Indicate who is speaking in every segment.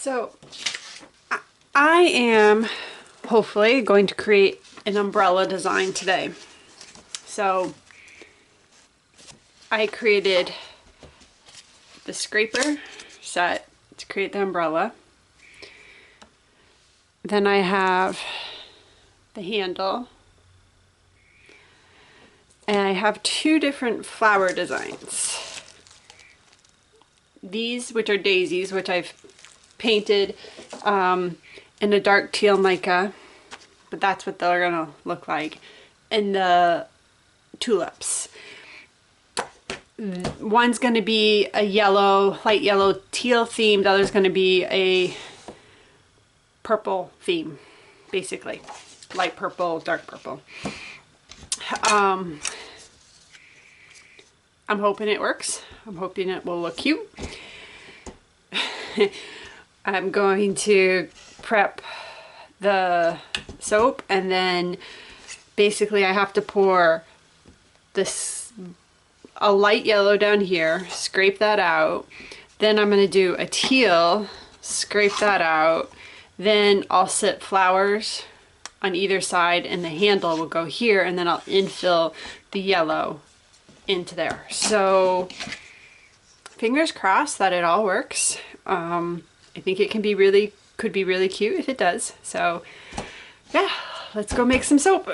Speaker 1: So I am hopefully going to create an umbrella design today. So I created the scraper set to create the umbrella. Then I have the handle. And I have two different flower designs. These, which are daisies, which I've painted in a dark teal mica, but that's what they're gonna look like. And the tulips. One's gonna be a yellow, light yellow teal theme. The other's gonna be a purple theme, basically. Light purple, dark purple. I'm hoping it works. I'm hoping it will look cute. I'm going to prep the soap, and then basically I have to pour a light yellow down here, scrape that out. Then I'm going to do a teal, scrape that out. Then I'll set flowers on either side, and the handle will go here, and then I'll infill the yellow into there. So fingers crossed that it all works. I think it could be really cute if it does. So yeah, let's go make some soap.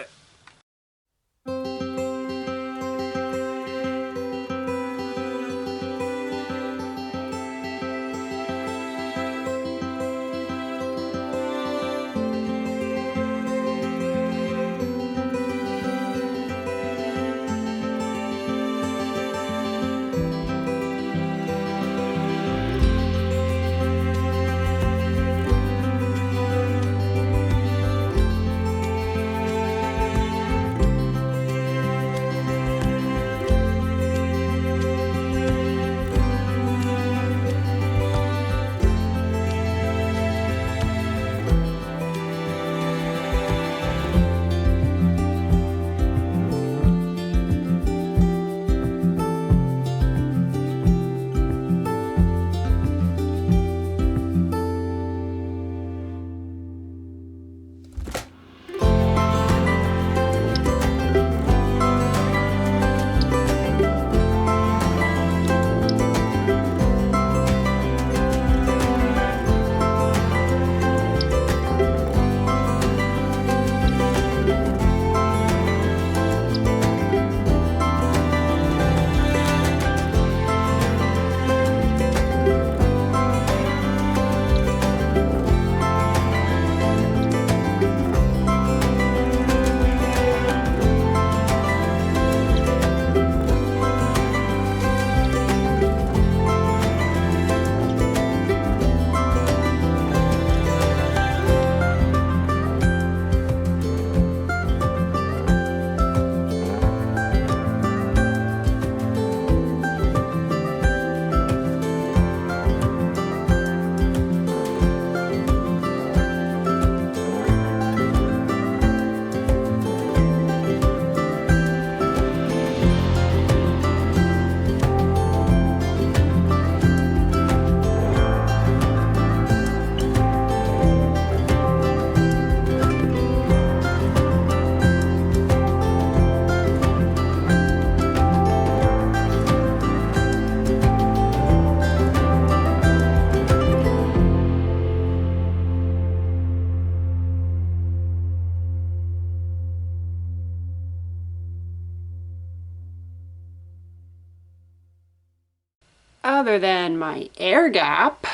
Speaker 1: Other than my air gap,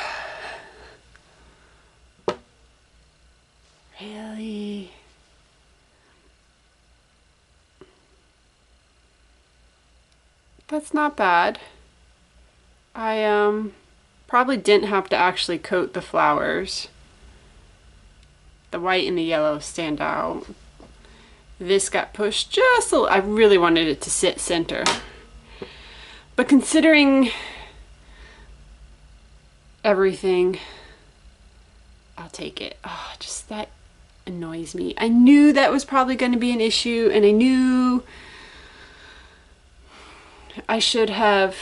Speaker 1: really, that's not bad. I probably didn't have to actually coat the flowers. The white and the yellow stand out. This got pushed just a little. I really wanted it to sit center, but considering everything, I'll take it. Oh, just that annoys me. I knew that was probably going to be an issue, and I knew I should have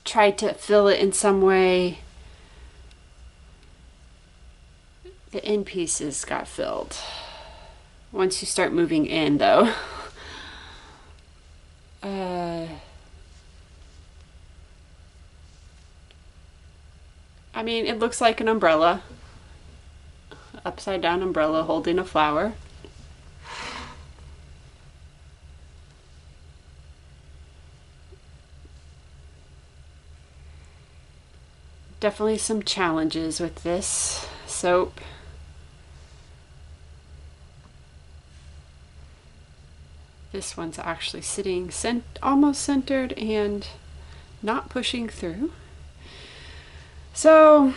Speaker 1: tried to fill it in some way. The end pieces got filled. Once you start moving in though. I mean, it looks like an umbrella. Upside down umbrella holding a flower. Definitely some challenges with this soap. This one's actually sitting almost centered and not pushing through. So,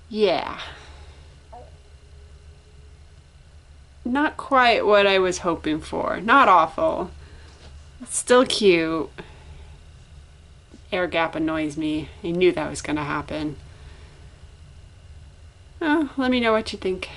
Speaker 1: yeah. Not quite what I was hoping for. Not awful. It's still cute. Air gap annoys me. I knew that was going to happen. Oh, let me know what you think.